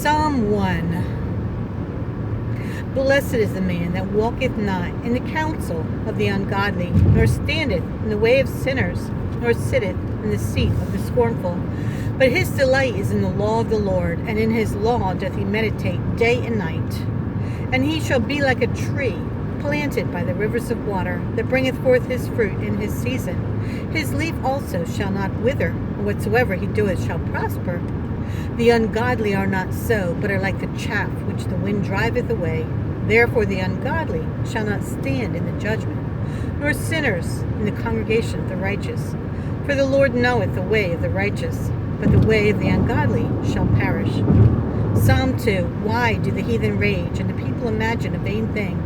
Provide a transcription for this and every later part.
Psalm 1. Blessed is the man that walketh not in the counsel of the ungodly, nor standeth in the way of sinners, nor sitteth in the seat of the scornful. But his delight is in the law of the Lord, and in his law doth he meditate day and night. And he shall be like a tree planted by the rivers of water, that bringeth forth his fruit in his season. His leaf also shall not wither, and whatsoever he doeth shall prosper. The ungodly are not so, but are like the chaff which the wind driveth away. Therefore the ungodly shall not stand in the judgment, nor sinners in the congregation of the righteous. For the Lord knoweth the way of the righteous, but the way of the ungodly shall perish. Psalm 2. Why do the heathen rage, and the people imagine a vain thing?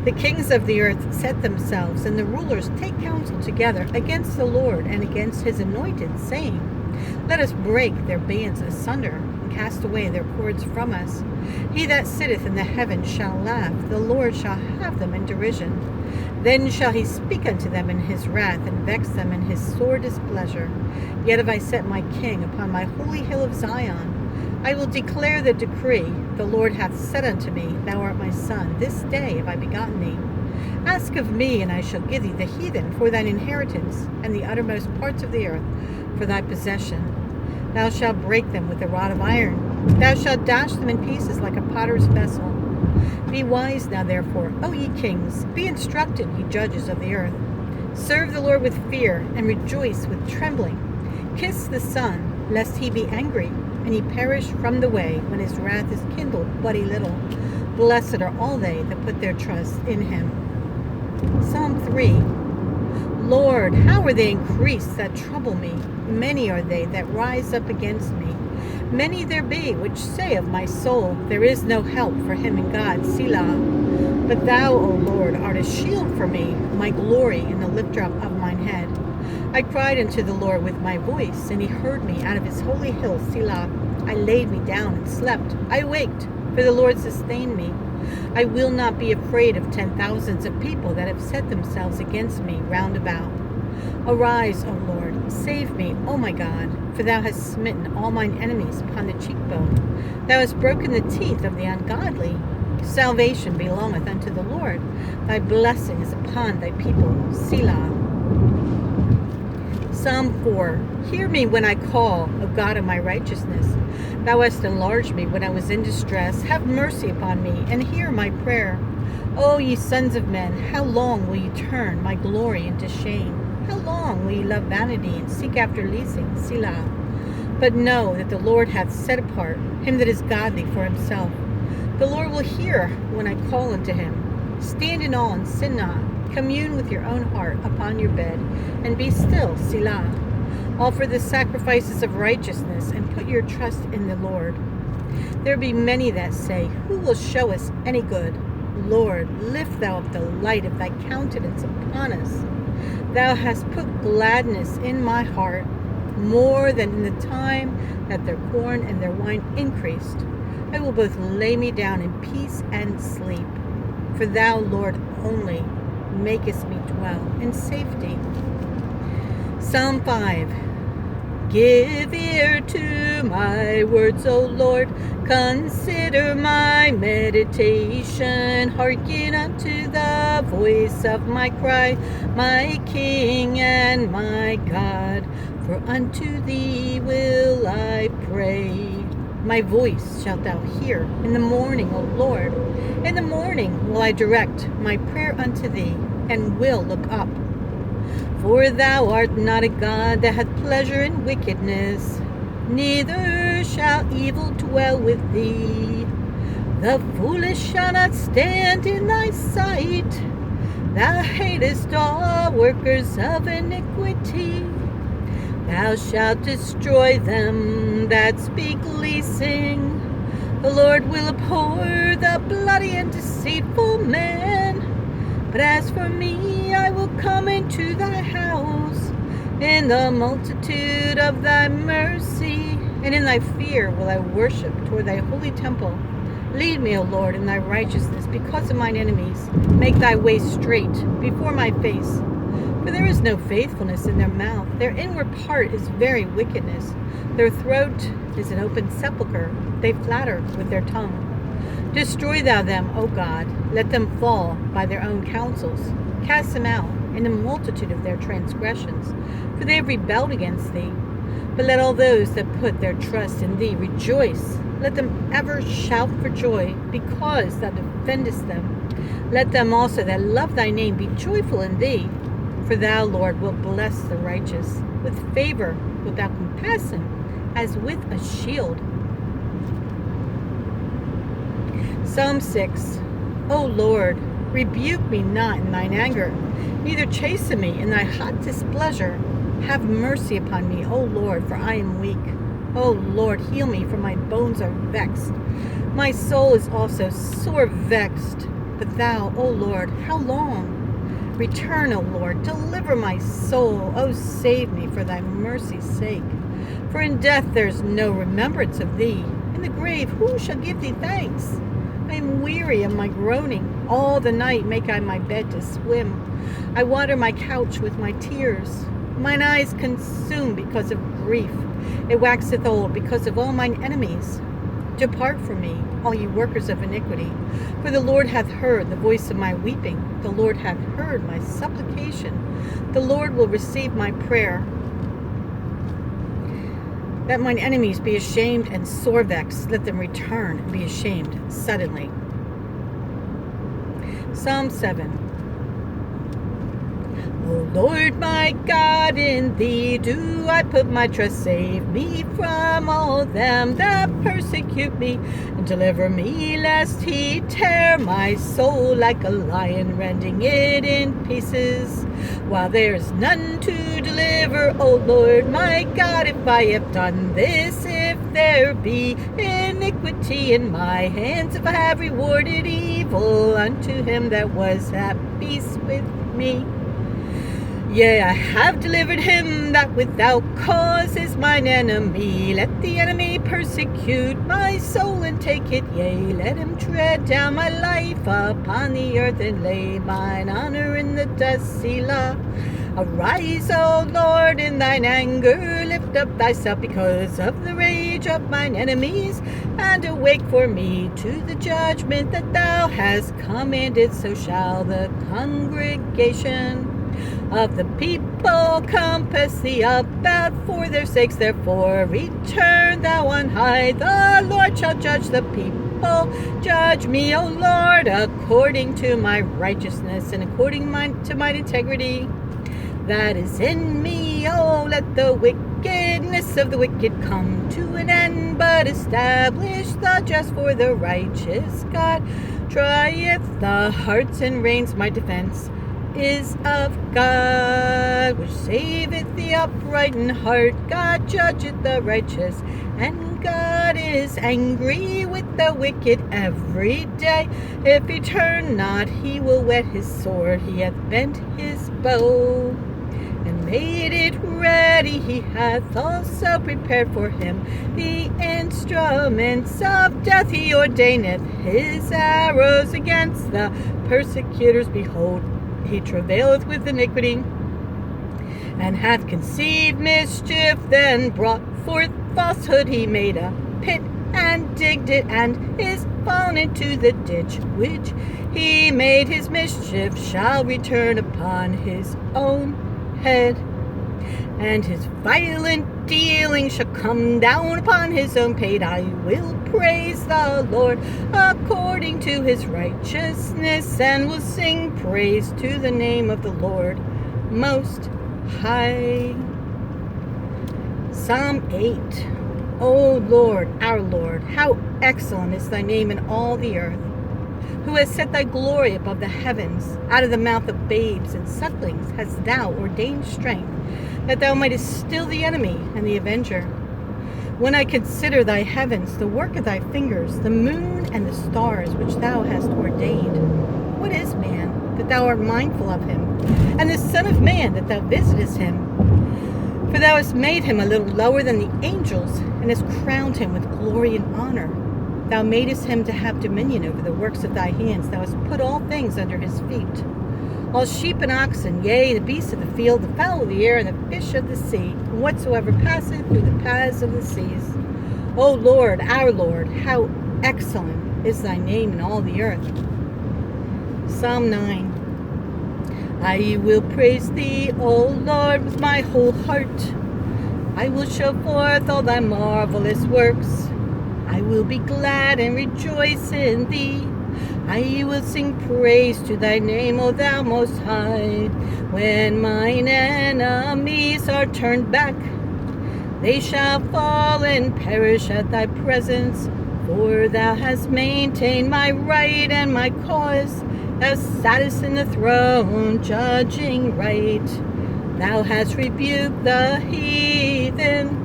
The kings of the earth set themselves, and the rulers take counsel together against the Lord and against his anointed, saying, Let us break their bands asunder, and cast away their cords from us. He that sitteth in the heavens shall laugh, the Lord shall have them in derision. Then shall he speak unto them in his wrath, and vex them in his sore displeasure. Yet have I set my king upon my holy hill of Zion. I will declare the decree. The Lord hath said unto me, Thou art my son, this day have I begotten thee. Ask of me, and I shall give thee the heathen for thine inheritance, and the uttermost parts of the earth for thy possession. Thou shalt break them with a rod of iron. Thou shalt dash them in pieces like a potter's vessel. Be wise now, therefore, O ye kings. Be instructed, ye judges of the earth. Serve the Lord with fear, and rejoice with trembling. Kiss the Son, lest he be angry, and he perish from the way, when his wrath is kindled but a little. Blessed are all they that put their trust in him. Psalm 3. Lord, how are they increased that trouble me? Many are they that rise up against me. Many there be which say of my soul, There is no help for him in God, Selah. But thou, O Lord, art a shield for me, my glory, and the lifter up of mine head. I cried unto the Lord with my voice, and he heard me out of his holy hill, Selah. I laid me down and slept. I awaked, for the Lord sustained me. I will not be afraid of 10,000s of people that have set themselves against me round about. Arise, O Lord, save me, O my God, for thou hast smitten all mine enemies upon the cheekbone. Thou hast broken the teeth of the ungodly. Salvation belongeth unto the Lord. Thy blessing is upon thy people, Selah. Psalm 4. Hear me when I call, O God of my righteousness. Thou hast enlarged me when I was in distress. Have mercy upon me, and hear my prayer. O ye sons of men, how long will ye turn my glory into shame? How long will ye love vanity, and seek after leasing, Selah? But know that the Lord hath set apart him that is godly for himself. The Lord will hear when I call unto him. Stand in awe and sin not. Commune with your own heart upon your bed, and be still, Selah. Offer the sacrifices of righteousness, and put your trust in the Lord. There be many that say, Who will show us any good? Lord, lift thou up the light of thy countenance upon us. Thou hast put gladness in my heart, more than in the time that their corn and their wine increased. I will both lay me down in peace and sleep. For thou, Lord, only makest me dwell in safety. Psalm 5. Give ear to my words, O Lord. Consider my meditation. Hearken unto the voice of my cry, my King and my God. For unto thee will I pray. My voice shalt thou hear in the morning, O Lord. In the morning will I direct my prayer unto thee, and will look up. For thou art not a God that hath pleasure in wickedness, neither shall evil dwell with thee. The foolish shall not stand in thy sight. Thou hatest all workers of iniquity. Thou shalt destroy them that speak leasing. The Lord will abhor the bloody and deceitful man. But as for me, I will come into thy house in the multitude of thy mercy, and in thy fear will I worship toward thy holy temple. Lead me, O Lord, in thy righteousness because of mine enemies. Make thy way straight before my face. For there is no faithfulness in their mouth. Their inward part is very wickedness. Their throat is an open sepulchre. They flatter with their tongue. Destroy thou them, O God. Let them fall by their own counsels. Cast them out in the multitude of their transgressions, for they have rebelled against thee. But let all those that put their trust in thee rejoice. Let them ever shout for joy, because thou defendest them. Let them also that love thy name be joyful in thee. For thou, Lord, wilt bless the righteous. With favor wilt thou compass him, as with a shield. Psalm 6. O Lord, rebuke me not in thine anger, neither chasten me in thy hot displeasure. Have mercy upon me, O Lord, for I am weak. O Lord, heal me, for my bones are vexed. My soul is also sore vexed. But thou, O Lord, how long? Return, O Lord, deliver my soul. O save me for thy mercy's sake. For in death there is no remembrance of thee. In the grave who shall give thee thanks? I am weary of my groaning. All the night make I my bed to swim. I water my couch with my tears. Mine eyes consume because of grief. It waxeth old because of all mine enemies. Depart from me, all ye workers of iniquity. For the Lord hath heard the voice of my weeping. The Lord hath heard my supplication. The Lord will receive my prayer. That mine enemies be ashamed and sore vexed. Let them return and be ashamed suddenly. Psalm 7. O Lord my God, in thee do I put my trust. Save me from all them that persecute me, and deliver me lest he tear my soul like a lion, rending it in pieces. While there is none to deliver, O Lord my God, if I have done this, if there be iniquity in my hands, if I have rewarded evil unto him that was at peace with me. Yea, I have delivered him that without cause is mine enemy. Let the enemy persecute my soul and take it. Yea, let him tread down my life upon the earth and lay mine honor in the dust. Selah. Arise, O Lord, in thine anger. Lift up thyself because of the rage of mine enemies, and awake for me to the judgment that thou hast commanded. So shall the congregation of the people compass thee about for their sakes. Therefore return thou on high. The Lord shall judge the people. Judge me, O Lord, according to my righteousness and according to mine integrity that is in me. Oh, let the wickedness of the wicked come to an end, but establish the just for the righteous. God trieth the hearts and reigns. My defense is of God, which saveth the upright in heart. God judgeth the righteous, and God is angry with the wicked every day. If he turn not, he will whet his sword. He hath bent his bow and made it ready. He hath also prepared for him the instruments of death. He ordaineth his arrows against the persecutors. Behold, he travaileth with iniquity, and hath conceived mischief, then brought forth falsehood. He made a pit and digged it, and is fallen into the ditch which he made. His mischief shall return upon his own head, and his violent dealing shall come down upon his own pate. I will praise the Lord according to his righteousness, and will sing praise to the name of the Lord Most High. Psalm 8. O Lord, our Lord, how excellent is thy name in all the earth, who has set thy glory above the heavens. Out of the mouth of babes and sucklings hast thou ordained strength, that thou mightest still the enemy and the avenger. When I consider thy heavens, the work of thy fingers, the moon and the stars which thou hast ordained. What is man, that thou art mindful of him, and the son of man, that thou visitest him? For thou hast made him a little lower than the angels, and hast crowned him with glory and honor. Thou madest him to have dominion over the works of thy hands. Thou hast put all things under his feet, all sheep and oxen, yea, the beasts of the field, the fowl of the air, and the fish of the sea, and whatsoever passeth through the paths of the seas. O Lord, our Lord, how excellent is thy name in all the earth. Psalm 9. I will praise thee, O Lord, with my whole heart. I will show forth all thy marvelous works. I will be glad and rejoice in thee. I will sing praise to thy name, O thou most high. When mine enemies are turned back, they shall fall and perish at thy presence. For thou hast maintained my right and my cause. Thou sattest in the throne, judging right. Thou hast rebuked the heathen.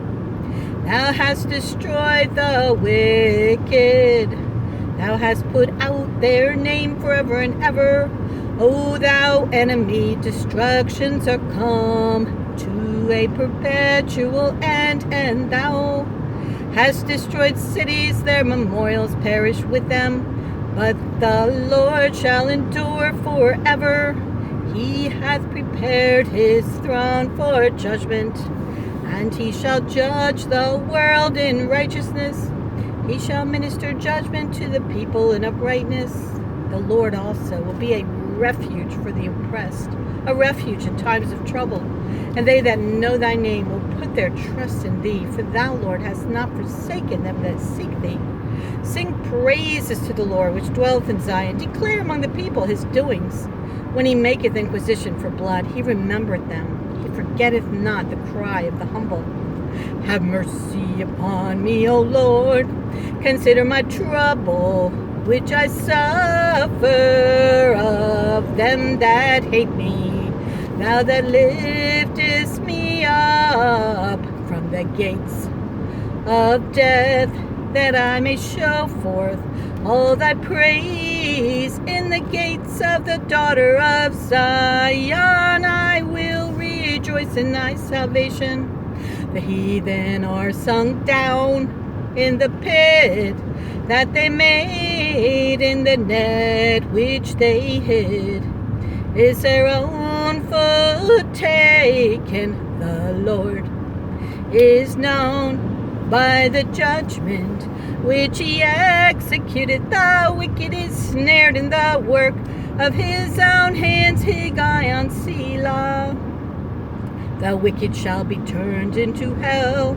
Thou hast destroyed the wicked. Thou hast put out their name forever and ever. O thou enemy, destructions are come to a perpetual end, and thou hast destroyed cities, their memorials perish with them. But the Lord shall endure forever. He hath prepared his throne for judgment, and he shall judge the world in righteousness. He shall minister judgment to the people in uprightness. The Lord also will be a refuge for the oppressed, a refuge in times of trouble. And they that know thy name will put their trust in thee, for thou, Lord, hast not forsaken them that seek thee. Sing praises to the Lord, which dwelleth in Zion. Declare among the people his doings. When he maketh inquisition for blood, he remembereth them. He forgetteth not the cry of the humble. Have mercy upon me, O Lord. Consider my trouble, which I suffer of them that hate me. Thou that liftest me up from the gates of death, that I may show forth all thy praise in the gates of the daughter of Zion. I will rejoice in thy salvation. The heathen are sunk down in the pit that they made, in the net which they hid. Is their own foot taken? The Lord is known by the judgment which he executed. The wicked is snared in the work of his own hands. Higgaion Selah. The wicked shall be turned into hell,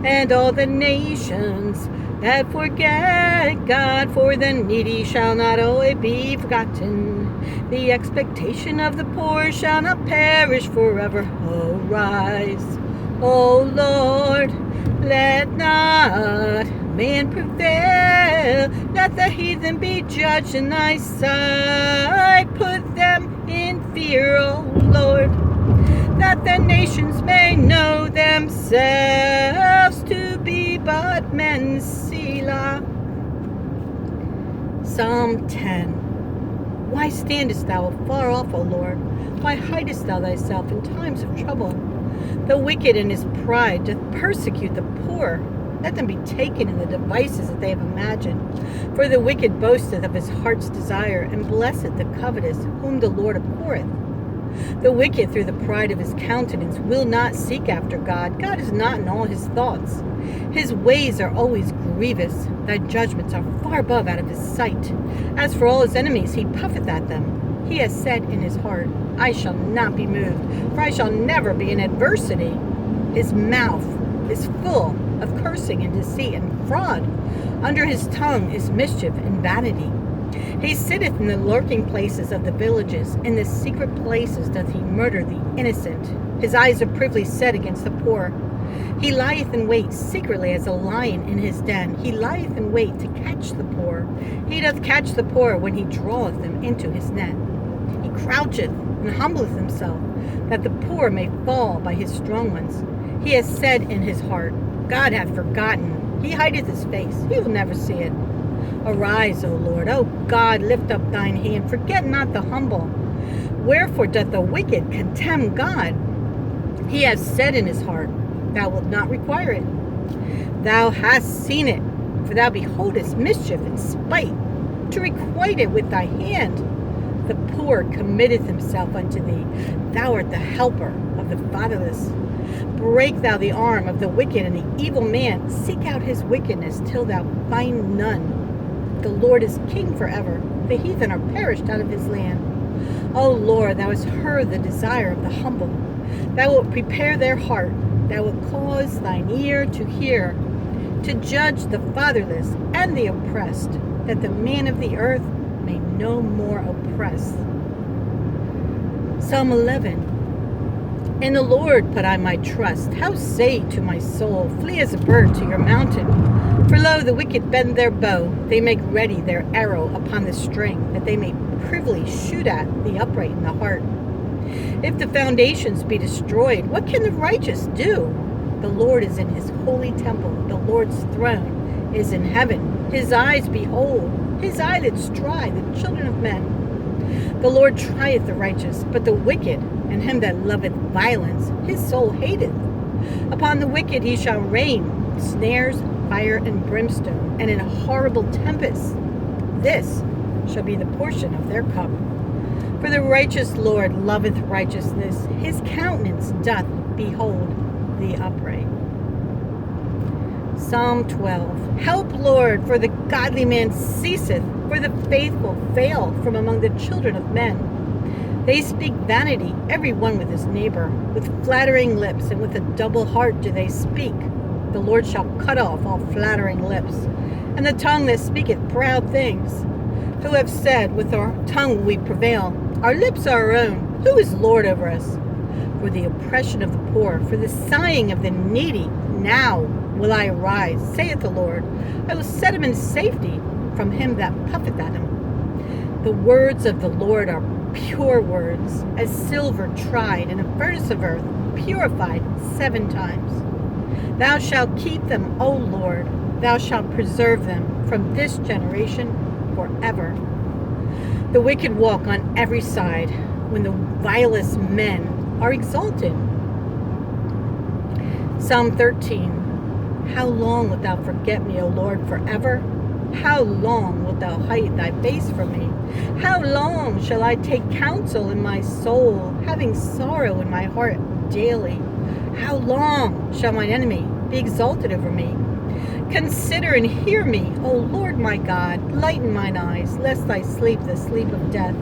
and all the nations that forget God. For the needy shall not always be forgotten. The expectation of the poor shall not perish forever. Arise, O Lord, let not man prevail. Let the heathen be judged in thy sight. Put them in fear, O Lord, that the nations may know themselves to be but men. Selah. Psalm 10. Why standest thou afar off, O Lord? Why hidest thou thyself in times of trouble? The wicked in his pride doth persecute the poor. Let them be taken in the devices that they have imagined. For the wicked boasteth of his heart's desire, and blesseth the covetous, whom the Lord abhorreth. The wicked through the pride of his countenance will not seek after God. God is not in all his thoughts. His ways are always grievous. Thy judgments are far above out of his sight. As for all his enemies, he puffeth at them. He has said in his heart, I shall not be moved, for I shall never be in adversity. His mouth is full of cursing and deceit and fraud. Under his tongue is mischief and vanity. He sitteth in the lurking places of the villages. In the secret places doth he murder the innocent. His eyes are privily set against the poor. He lieth in wait secretly as a lion in his den. He lieth in wait to catch the poor. He doth catch the poor when he draweth them into his net. He croucheth and humbleth himself, that the poor may fall by his strong ones. He has said in his heart, God hath forgotten. He hideth his face. He will never see it. Arise, O Lord. O God, lift up thine hand. Forget not the humble. Wherefore doth the wicked contemn God? He has said in his heart, thou wilt not require it. Thou hast seen it, for thou beholdest mischief and spite, to requite it with thy hand. The poor committeth himself unto thee. Thou art the helper of the fatherless. Break thou the arm of the wicked and the evil man. Seek out his wickedness till thou find none. The Lord is king forever. The heathen are perished out of his land. O Lord, thou hast heard the desire of the humble. Thou wilt prepare their heart. Thou wilt cause thine ear to hear, to judge the fatherless and the oppressed, that the man of the earth may no more oppress. Psalm 11. In the Lord put I my trust. How say to my soul, flee as a bird to your mountain. For lo, the wicked bend their bow. They make ready their arrow upon the string, that they may privily shoot at the upright in the heart. If the foundations be destroyed, what can the righteous do? The Lord is in his holy temple. The Lord's throne is in heaven. His eyes behold. His eyelids try the children of men. The Lord trieth the righteous, but the wicked, and him that loveth violence, his soul hateth. Upon the wicked he shall rain snares, fire, and brimstone, and in a horrible tempest. This shall be the portion of their cup. For the righteous Lord loveth righteousness. His countenance doth behold the upright. Psalm 12. Help, Lord, for the godly man ceaseth, for the faithful fail from among the children of men. They speak vanity, every one with his neighbor. With flattering lips and with a double heart do they speak. The Lord shall cut off all flattering lips, and the tongue that speaketh proud things. Who have said, with our tongue we prevail. Our lips are our own. Who is Lord over us? For the oppression of the poor, for the sighing of the needy, now will I arise, saith the Lord. I will set him in safety from him that puffeth at him. The words of the Lord are pure words, as silver tried in a furnace of earth, purified 7 times. Thou shalt keep them, O Lord. Thou shalt preserve them from this generation forever. The wicked walk on every side, when the vilest men are exalted. Psalm 13. How long wilt thou forget me, O Lord, forever? How long wilt thou hide thy face from me? How long shall I take counsel in my soul, having sorrow in my heart daily? How long shall mine enemy be exalted over me? Consider and hear me, O Lord my God. Lighten mine eyes, lest I sleep the sleep of death.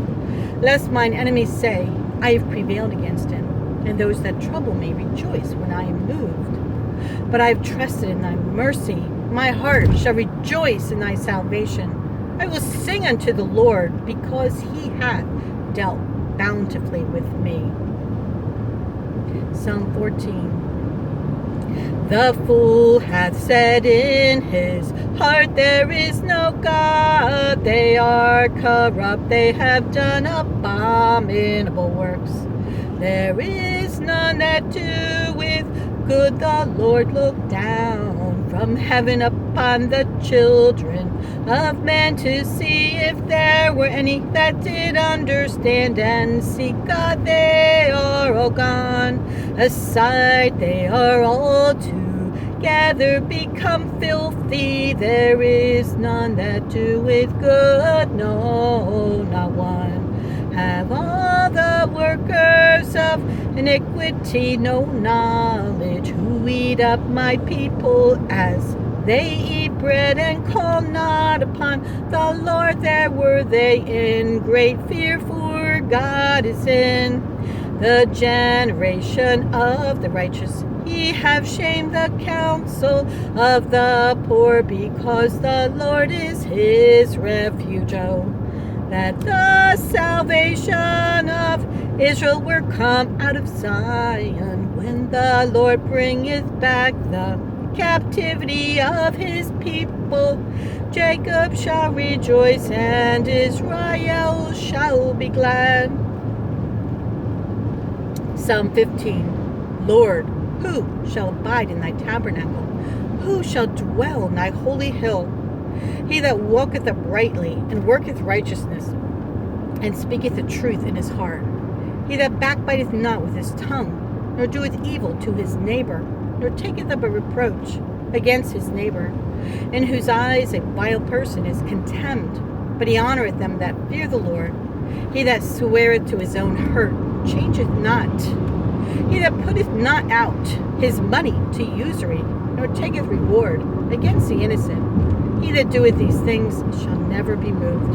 Lest mine enemies say, I have prevailed against him, and those that trouble me rejoice when I am moved. But I have trusted in thy mercy. My heart shall rejoice in thy salvation. I will sing unto the Lord, because he hath dealt bountifully with me. Psalm 14. The fool hath said in his heart, there is no God. They are corrupt, they have done abominable works. There is none that doeth good. The Lord looked down from heaven upon the children of men to see if there were any that did understand and seek God. They are all gone aside, they are all together become filthy. There is none that doeth good, no, not one. Have all the workers of iniquity no knowledge, who eat up my people as they eat bread, and call not upon the Lord. There were they in great fear, for God is in the generation of the righteous. Ye have shamed the counsel of the poor, because the Lord is his refuge. Oh, that the salvation of Israel were come out of Zion, when the Lord bringeth back the captivity of his people. Jacob shall rejoice, and Israel shall be glad. Psalm 15. Lord, who shall abide in thy tabernacle? Who shall dwell in thy holy hill? He that walketh uprightly, and worketh righteousness, and speaketh the truth in his heart. He that backbiteth not with his tongue, nor doeth evil to his neighbor, nor taketh up a reproach against his neighbor, in whose eyes a vile person is contemned, but he honoreth them that fear the Lord. He that sweareth to his own hurt changeth not, He that putteth not out his money to usury, nor taketh reward against the innocent, he that doeth these things shall never be moved.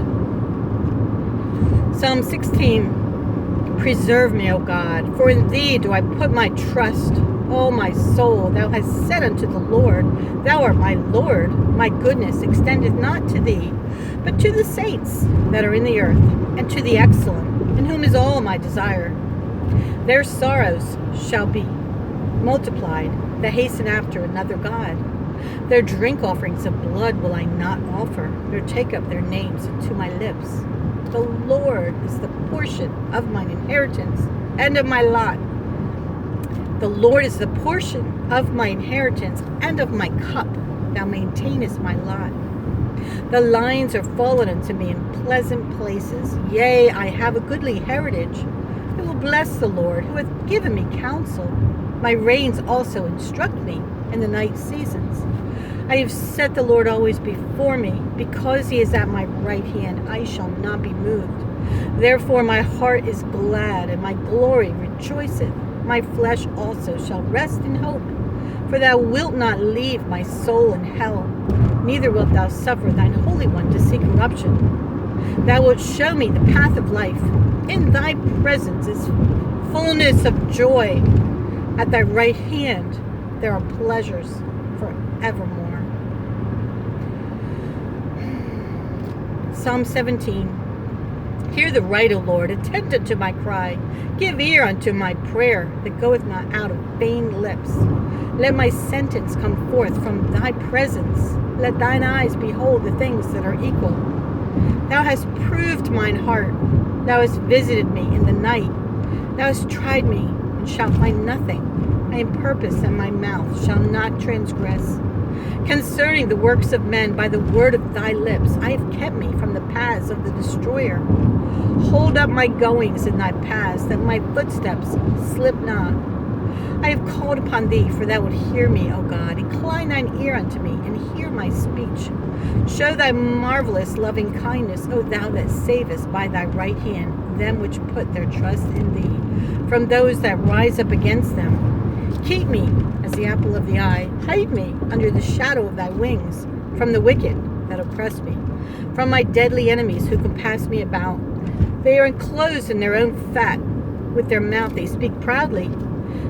Psalm 16. Preserve me, O God, for in thee do I put my trust. O my soul, thou hast said unto the Lord, thou art my Lord. My goodness extendeth not to thee, but to the saints that are in the earth, and to the excellent, in whom is all my desire. Their sorrows shall be multiplied that hasten after another God. Their drink offerings of blood will I not offer, nor take up their names into my lips. The Lord is the portion of mine inheritance and of my lot. The Lord is the portion of my inheritance and of my cup. Thou maintainest my lot. The lines are fallen unto me in pleasant places. Yea, I have a goodly heritage. I will bless the Lord, who hath given me counsel. My reins also instruct me in the night seasons. I have set the Lord always before me. Because he is at my right hand, I shall not be moved. Therefore my heart is glad, and my glory rejoiceth. My flesh also shall rest in hope. For thou wilt not leave my soul in hell, neither wilt thou suffer thine Holy One to see corruption. Thou wilt show me the path of life. In thy presence is fullness of joy. At thy right hand there are pleasures forevermore. Psalm 17. Hear the right, O Lord, attend unto my cry. Give ear unto my prayer that goeth not out of vain lips. Let my sentence come forth from thy presence. Let thine eyes behold the things that are equal. Thou hast proved mine heart. Thou hast visited me in the night. Thou hast tried me, and shalt find nothing. I am purpose, and my mouth shall not transgress. Concerning the works of men, by the word of thy lips, I have kept me from the paths of the destroyer. Hold up my goings in thy paths, that my footsteps slip not. I have called upon thee, for thou wilt hear me, O God. Incline thine ear unto me, and hear my speech. Show thy marvelous loving kindness, O thou that savest by thy right hand them which put their trust in thee, from those that rise up against them. Keep me as the apple of the eye. Hide me under the shadow of thy wings, from the wicked that oppress me, from my deadly enemies who compass me about. They are enclosed in their own fat. With their mouth they speak proudly.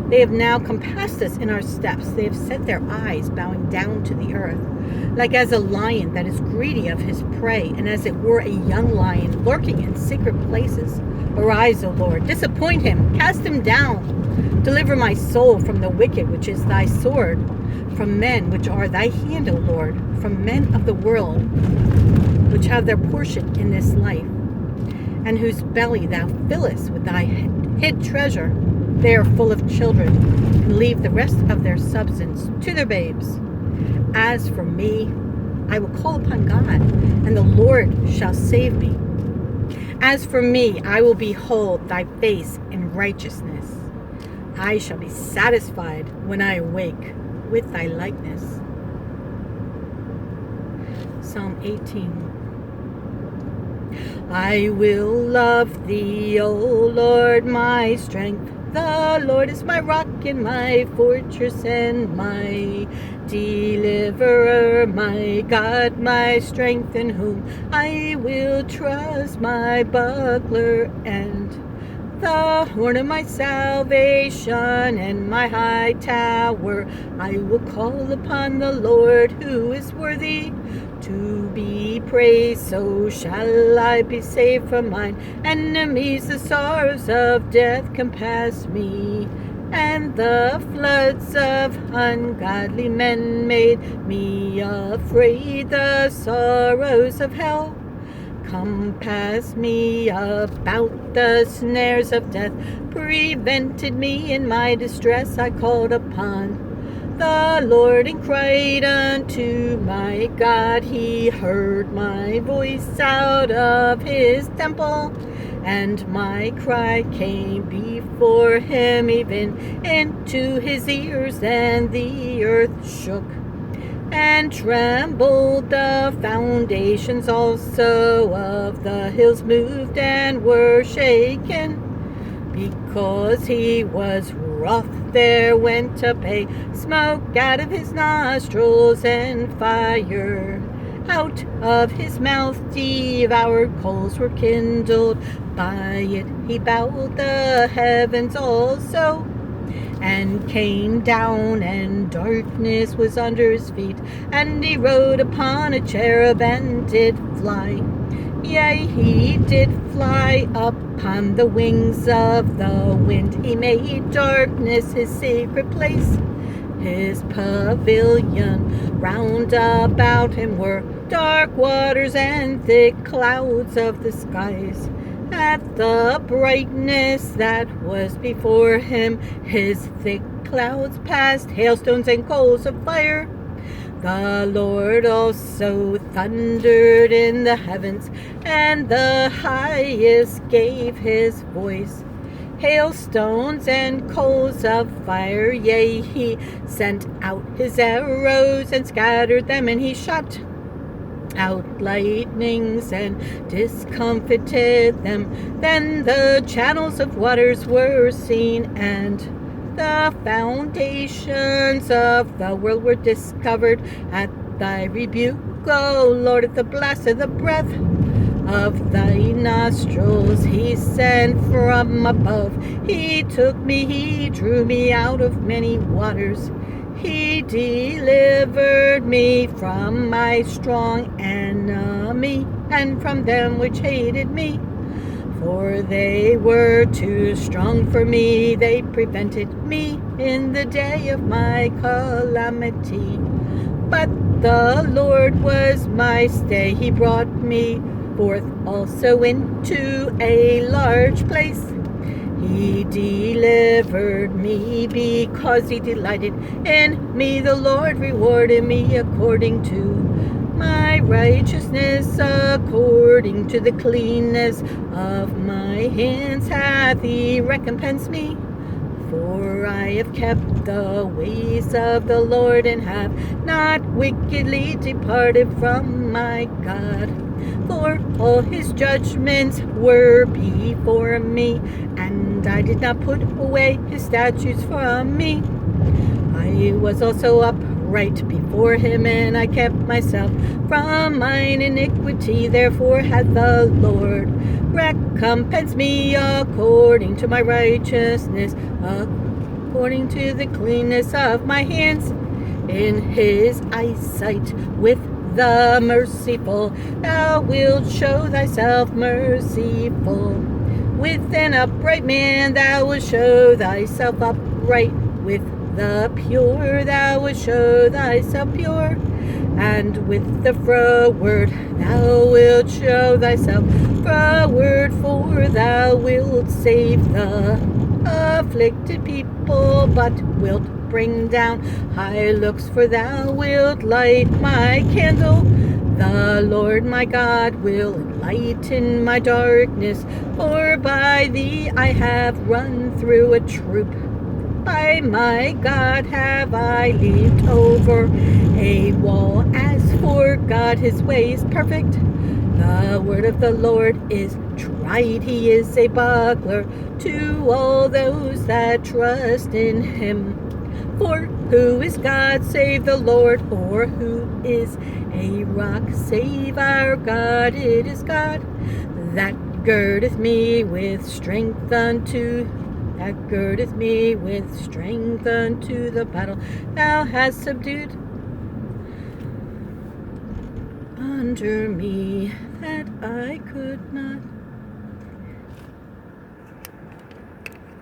They have now compassed us in our steps. They have set their eyes bowing down to the earth, like as a lion that is greedy of his prey, and as it were a young lion lurking in secret places. Arise, O Lord, disappoint him, cast him down. Deliver my soul from the wicked, which is thy sword, from men which are thy hand, O Lord, from men of the world, which have their portion in this life, and whose belly thou fillest with thy hid treasure. They are full of children, and leave the rest of their substance to their babes. As for me, I will call upon God, and the Lord shall save me. As for me, I will behold thy face in righteousness. I shall be satisfied when I awake with thy likeness. Psalm 18. I will love thee, O Lord, my strength. The Lord is my rock and my fortress and my deliverer, my God, my strength, in whom I will trust, my buckler and the horn of my salvation and my high tower. I will call upon the Lord, who is worthy to be praised. So shall I be saved from mine enemies. The sorrows of death compass me, and the floods of ungodly men made me afraid. The sorrows of hell compassed me about. The snares of death prevented me in my distress. I called upon the Lord and cried unto my God. He heard my voice out of his temple, and my cry came before him, even into his ears. And the earth shook and trembled, the foundations also of the hills moved and were shaken Because he was wroth, there went up a smoke out of his nostrils, and fire out of his mouth devoured. Coals were kindled by it. He bowed the heavens also, and came down, and darkness was under his feet. And he rode upon a cherub, and did fly. Yea, he did fly upon the wings of the wind. He made darkness his secret place. His pavilion round about him were dark waters and thick clouds of the skies. At the brightness that was before him, his thick clouds passed, hailstones and coals of fire. The Lord also thundered in the heavens, and the highest gave his voice. Hailstones and coals of fire, yea, he sent out his arrows and scattered them, and he shot out lightnings and discomfited them. Then the channels of waters were seen, and the foundations of the world were discovered at thy rebuke, O Lord. At the blast of the breath of thy nostrils he sent from above. He took me, he drew me out of many waters. He delivered me from my strong enemy, and from them which hated me. For they were too strong for me, they prevented me in the day of my calamity. But the Lord was my stay, he brought me forth also into a large place. He delivered me because he delighted in me. The Lord rewarded me according to my righteousness, according to the cleanness of my hands hath he recompensed me. For I have kept the ways of the Lord, and have not wickedly departed from my God. For all his judgments were before me, and I did not put away his statutes from me. I was also upright before him, and I kept myself from mine iniquity. Therefore hath the Lord recompensed me according to my righteousness, according to the cleanness of my hands. In his eyesight with the merciful thou wilt show thyself merciful. With an upright man thou wilt show thyself upright. With the pure thou wilt show thyself pure. And with the froward thou wilt show thyself froward. For thou wilt save the afflicted people, but wilt bring down high looks. For thou wilt light my candle. The Lord my God will enlighten my darkness. For by thee I have run through a troop. By my God have I leaped over a wall. As for God, his way is perfect. The word of the Lord is tried. He is a buckler to all those that trust in him. For who is God save the Lord? Or who is a rock save our God? It is God that girdeth me with strength unto the battle. Thou hast subdued under me that I could not